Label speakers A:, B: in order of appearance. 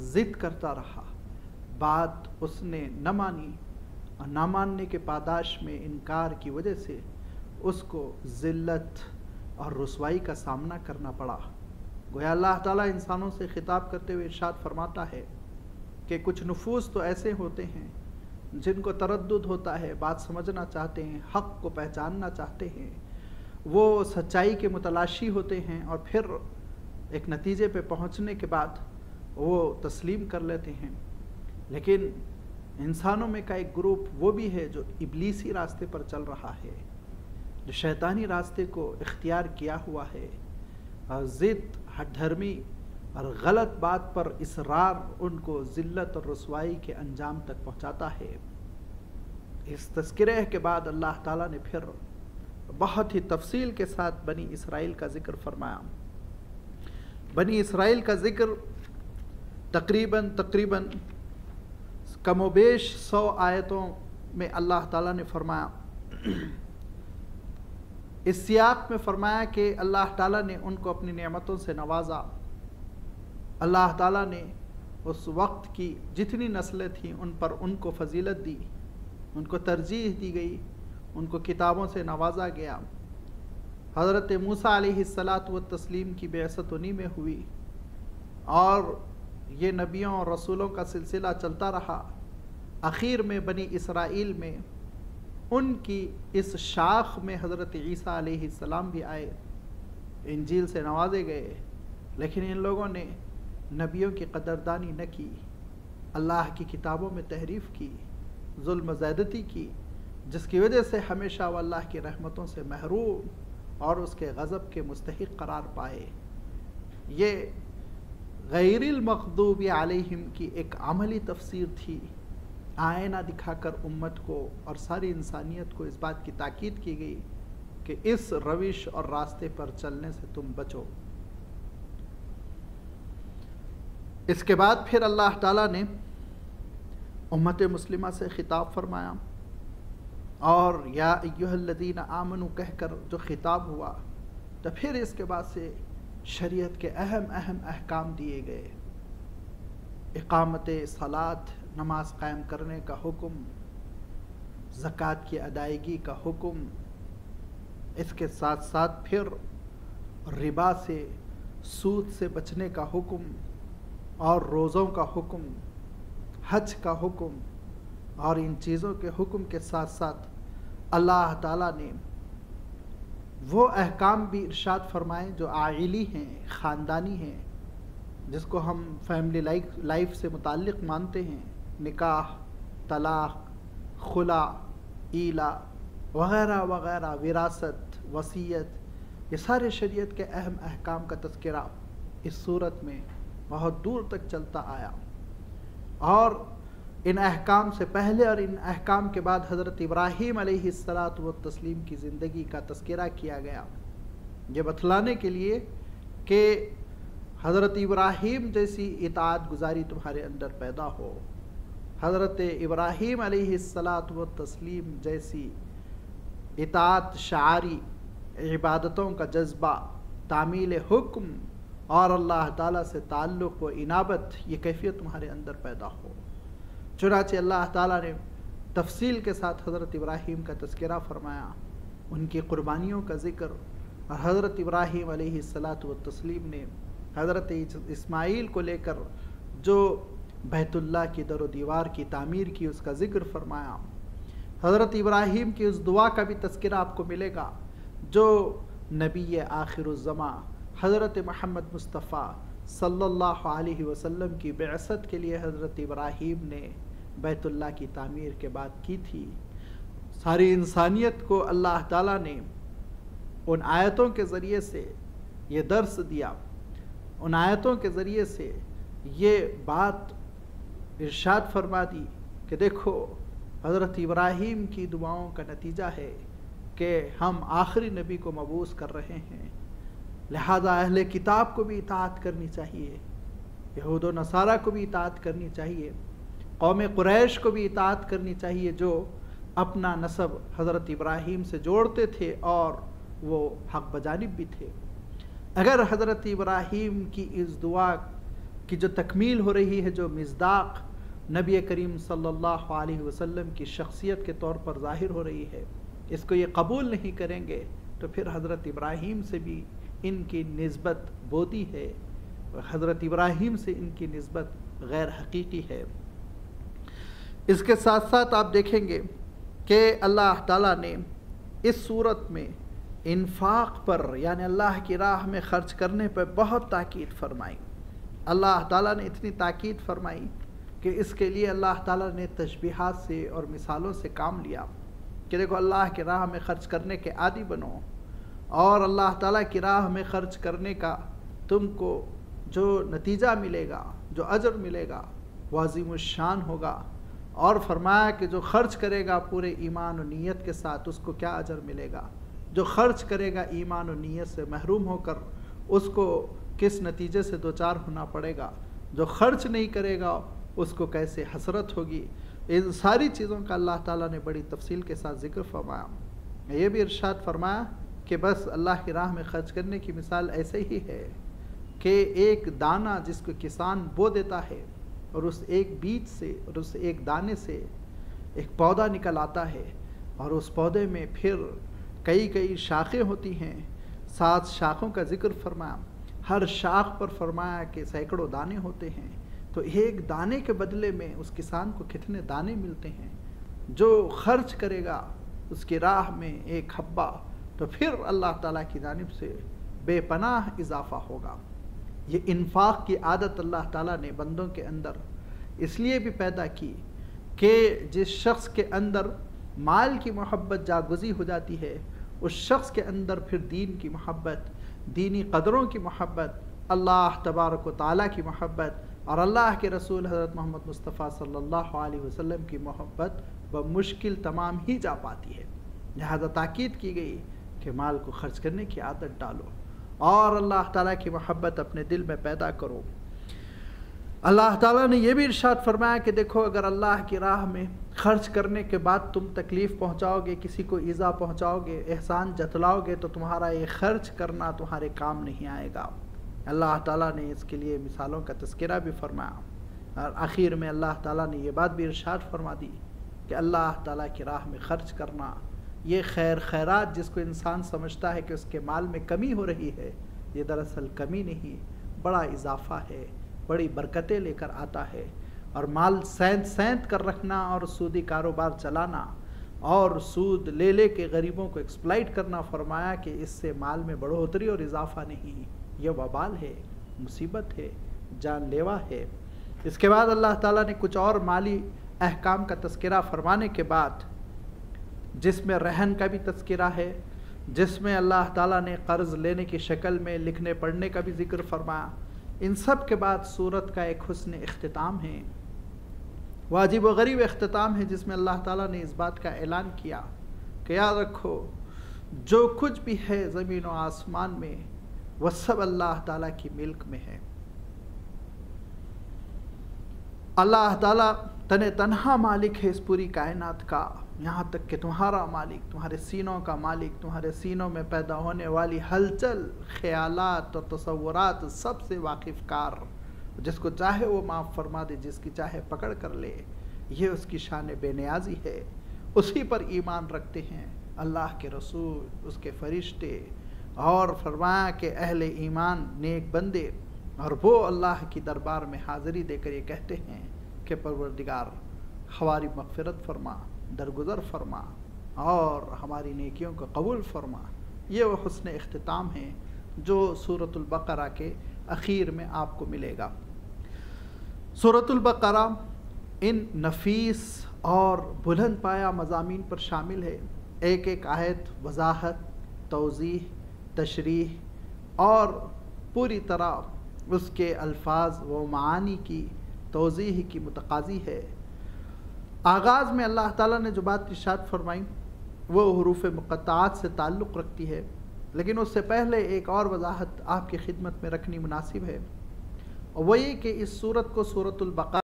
A: ضد کرتا رہا، بات اس نے نہ مانی، اور نہ ماننے کے پاداش میں انکار کی وجہ سے اس کو ذلت اور رسوائی کا سامنا کرنا پڑا۔ گویا اللہ تعالیٰ انسانوں سے خطاب کرتے ہوئے ارشاد فرماتا ہے کہ کچھ نفوس تو ایسے ہوتے ہیں جن کو تردد ہوتا ہے، بات سمجھنا چاہتے ہیں، حق کو پہچاننا چاہتے ہیں، وہ سچائی کے متلاشی ہوتے ہیں، اور پھر ایک نتیجے پہ پہنچنے کے بعد وہ تسلیم کر لیتے ہیں۔ لیکن انسانوں میں کا ایک گروپ وہ بھی ہے جو ابلیسی راستے پر چل رہا ہے، جو شیطانی راستے کو اختیار کیا ہوا ہے، اور ضد، ہٹ دھرمی اور غلط بات پر اصرار ان کو ذلت اور رسوائی کے انجام تک پہنچاتا ہے۔ اس تذکرے کے بعد اللہ تعالیٰ نے پھر بہت ہی تفصیل کے ساتھ بنی اسرائیل کا ذکر فرمایا۔ بنی اسرائیل کا ذکر تقریباً کم و بیش 100 آیتوں میں اللہ تعالیٰ نے فرمایا۔ اس سیاق میں فرمایا کہ اللہ تعالیٰ نے ان کو اپنی نعمتوں سے نوازا، اللہ تعالیٰ نے اس وقت کی جتنی نسلیں تھیں ان پر ان کو فضیلت دی، ان کو ترجیح دی گئی، ان کو کتابوں سے نوازا گیا۔ حضرت موسیٰ علیہ السلام کی بعثت انہی میں ہوئی، اور یہ نبیوں اور رسولوں کا سلسلہ چلتا رہا۔ اخیر میں بنی اسرائیل میں ان کی اس شاخ میں حضرت عیسیٰ علیہ السلام بھی آئے، انجیل سے نوازے گئے، لیکن ان لوگوں نے نبیوں کی قدردانی نہ کی، اللہ کی کتابوں میں تحریف کی، ظلم و زیادتی کی، جس کی وجہ سے ہمیشہ وہ اللہ کی رحمتوں سے محروم اور اس کے غضب کے مستحق قرار پائے۔ یہ غیر المغضوب علیہم کی ایک عملی تفسیر تھی، آئینہ دکھا کر امت کو اور ساری انسانیت کو اس بات کی تاکید کی گئی کہ اس روش اور راستے پر چلنے سے تم بچو۔ اس کے بعد پھر اللہ تعالیٰ نے امت مسلمہ سے خطاب فرمایا، اور یا ایھا الذین آمنوا کہہ کر جو خطاب ہوا، تو پھر اس کے بعد سے شریعت کے اہم احکام دیے گئے۔ اقامت صلاۃ، نماز قائم کرنے کا حکم، زکوٰۃ کی ادائیگی کا حکم، اس کے ساتھ ساتھ پھر ربا سے، سود سے بچنے کا حکم، اور روزوں کا حکم، حج کا حکم، اور ان چیزوں کے حکم کے ساتھ ساتھ اللہ تعالیٰ نے وہ احکام بھی ارشاد فرمائے جو عائلی ہیں، خاندانی ہیں، جس کو ہم فیملی لائف سے متعلق مانتے ہیں، نکاح، طلاق، خلا، ایلا وغیرہ وغیرہ، وراثت، وصیت، یہ سارے شریعت کے اہم احکام کا تذکرہ اس صورت میں بہت دور تک چلتا آیا۔ اور ان احکام سے پہلے اور ان احکام کے بعد حضرت ابراہیم علیہ السلام کی زندگی کا تذکرہ کیا گیا، یہ بتلانے کے لیے کہ حضرت ابراہیم جیسی اطاعت گزاری تمہارے اندر پیدا ہو، حضرت ابراہیم علیہ السلام جیسی اطاعت شعاری، عبادتوں کا جذبہ، تعمیل حکم اور اللہ تعالیٰ سے تعلق و انابت، یہ کیفیت تمہارے اندر پیدا ہو۔ چنانچہ اللہ تعالیٰ نے تفصیل کے ساتھ حضرت ابراہیم کا تذکرہ فرمایا، ان کی قربانیوں کا ذکر، اور حضرت ابراہیم علیہ السلام نے حضرت اسماعیل کو لے کر جو بیت اللہ کی در و دیوار کی تعمیر کی اس کا ذکر فرمایا۔ حضرت ابراہیم کی اس دعا کا بھی تذکرہ آپ کو ملے گا جو نبی آخر الزماں حضرت محمد مصطفیٰ صلی اللہ علیہ وسلم کی بعثت کے لیے حضرت ابراہیم نے بیت اللہ کی تعمیر کے بعد کی تھی۔ ساری انسانیت کو اللہ تعالیٰ نے ان آیتوں کے ذریعے سے یہ درس دیا، ان آیتوں کے ذریعے سے یہ بات ارشاد فرما دی کہ دیکھو حضرت ابراہیم کی دعاؤں کا نتیجہ ہے کہ ہم آخری نبی کو مبعوث کر رہے ہیں، لہذا اہل کتاب کو بھی اطاعت کرنی چاہیے، یہود و نصارہ کو بھی اطاعت کرنی چاہیے، قوم قریش کو بھی اطاعت کرنی چاہیے جو اپنا نسب حضرت ابراہیم سے جوڑتے تھے اور وہ حق بجانب بھی تھے۔ اگر حضرت ابراہیم کی اس دعا کی جو تکمیل ہو رہی ہے، جو مصداق نبی کریم صلی اللہ علیہ وسلم کی شخصیت کے طور پر ظاہر ہو رہی ہے، اس کو یہ قبول نہیں کریں گے تو پھر حضرت ابراہیم سے بھی ان کی نسبت بودی ہے، حضرت ابراہیم سے ان کی نسبت غیر حقیقی ہے۔ اس کے ساتھ ساتھ آپ دیکھیں گے کہ اللہ تعالیٰ نے اس صورت میں انفاق پر، یعنی اللہ کی راہ میں خرچ کرنے پر بہت تاکید فرمائی۔ اللہ تعالیٰ نے اتنی تاکید فرمائی کہ اس کے لیے اللہ تعالیٰ نے تشبیہات سے اور مثالوں سے کام لیا کہ دیکھو اللہ کی راہ میں خرچ کرنے کے عادی بنو، اور اللہ تعالیٰ کی راہ میں خرچ کرنے کا تم کو جو نتیجہ ملے گا، جو اجر ملے گا وہ عظیم الشان ہوگا۔ اور فرمایا کہ جو خرچ کرے گا پورے ایمان و نیت کے ساتھ اس کو کیا اجر ملے گا، جو خرچ کرے گا ایمان و نیت سے محروم ہو کر اس کو کس نتیجے سے دوچار ہونا پڑے گا، جو خرچ نہیں کرے گا اس کو کیسے حسرت ہوگی۔ ان ساری چیزوں کا اللہ تعالیٰ نے بڑی تفصیل کے ساتھ ذکر فرمایا۔ یہ بھی ارشاد فرمایا کہ بس اللہ کی راہ میں خرچ کرنے کی مثال ایسے ہی ہے کہ ایک دانہ جس کو کسان بو دیتا ہے اور اس ایک بیج سے اور اس ایک دانے سے ایک پودا نکل آتا ہے، اور اس پودے میں پھر کئی شاخیں ہوتی ہیں، 7 شاخوں کا ذکر فرمایا، ہر شاخ پر فرمایا کہ سینکڑوں دانے ہوتے ہیں، تو ایک دانے کے بدلے میں اس کسان کو کتنے دانے ملتے ہیں۔ جو خرچ کرے گا اس کی راہ میں ایک حبہ تو پھر اللہ تعالیٰ کی جانب سے بے پناہ اضافہ ہوگا۔ یہ انفاق کی عادت اللہ تعالیٰ نے بندوں کے اندر اس لیے بھی پیدا کی کہ جس شخص کے اندر مال کی محبت جاگزی ہو جاتی ہے، اس شخص کے اندر پھر دین کی محبت، دینی قدروں کی محبت، اللہ تبارک و تعالیٰ کی محبت اور اللہ کے رسول حضرت محمد مصطفیٰ صلی اللہ علیہ وسلم کی محبت بمشکل تمام ہی جا پاتی ہے۔ لہذا تاکید کی گئی کہ مال کو خرچ کرنے کی عادت ڈالو اور اللہ تعالیٰ کی محبت اپنے دل میں پیدا کرو۔ اللہ تعالیٰ نے یہ بھی ارشاد فرمایا کہ دیکھو اگر اللہ کی راہ میں خرچ کرنے کے بعد تم تکلیف پہنچاؤ گے، کسی کو ایذا پہنچاؤ گے، احسان جتلاؤ گے تو تمہارا یہ خرچ کرنا تمہارے کام نہیں آئے گا۔ اللہ تعالیٰ نے اس کے لیے مثالوں کا تذکرہ بھی فرمایا، اور آخر میں اللہ تعالیٰ نے یہ بات بھی ارشاد فرما دی کہ اللہ تعالیٰ کی راہ میں خرچ کرنا، یہ خیرات جس کو انسان سمجھتا ہے کہ اس کے مال میں کمی ہو رہی ہے، یہ دراصل کمی نہیں، بڑا اضافہ ہے، بڑی برکتیں لے کر آتا ہے۔ اور مال سینت کر رکھنا اور سودی کاروبار چلانا اور سود لے کے غریبوں کو ایکسپلائٹ کرنا، فرمایا کہ اس سے مال میں بڑھوتری اور اضافہ نہیں، یہ وبال ہے، مصیبت ہے، جان لیوا ہے۔ اس کے بعد اللہ تعالیٰ نے کچھ اور مالی احکام کا تذکرہ فرمانے کے بعد، جس میں رہن کا بھی تذکرہ ہے، جس میں اللہ تعالیٰ نے قرض لینے کی شکل میں لکھنے پڑھنے کا بھی ذکر فرمایا، ان سب کے بعد سورت کا ایک حسن اختتام ہے، واجب و غریب اختتام ہے، جس میں اللہ تعالیٰ نے اس بات کا اعلان کیا کہ یاد رکھو جو کچھ بھی ہے زمین و آسمان میں وہ سب اللہ تعالیٰ کی ملک میں ہے۔ اللہ تعالیٰ تنہا مالک ہے اس پوری کائنات کا، یہاں تک کہ تمہارا مالک، تمہارے سینوں کا مالک، تمہارے سینوں میں پیدا ہونے والی ہلچل، خیالات اور تصورات سب سے واقف کار، جس کو چاہے وہ معاف فرما دے، جس کی چاہے پکڑ کر لے، یہ اس کی شان بے نیازی ہے۔ اسی پر ایمان رکھتے ہیں اللہ کے رسول، اس کے فرشتے، اور فرمایا کہ اہل ایمان نیک بندے، اور وہ اللہ کی دربار میں حاضری دے کر یہ کہتے ہیں کہ پروردگار ہماری مغفرت فرما، درگزر فرما اور ہماری نیکیوں کو قبول فرما۔ یہ وہ حسن اختتام ہے جو سورۃ البقرہ کے اخیر میں آپ کو ملے گا۔ سورۃ البقرہ ان نفیس اور بلند پایہ مضامین پر شامل ہے، ایک ایک آیت وضاحت، توضیح، تشریح اور پوری طرح اس کے الفاظ و معانی کی توضیح کی متقاضی ہے۔ آغاز میں اللہ تعالیٰ نے جو بات ارشاد فرمائی وہ حروف مقطعات سے تعلق رکھتی ہے، لیکن اس سے پہلے ایک اور وضاحت آپ کی خدمت میں رکھنی مناسب ہے، اور وہ یہ کہ اس سورت کو سورۃ البقرہ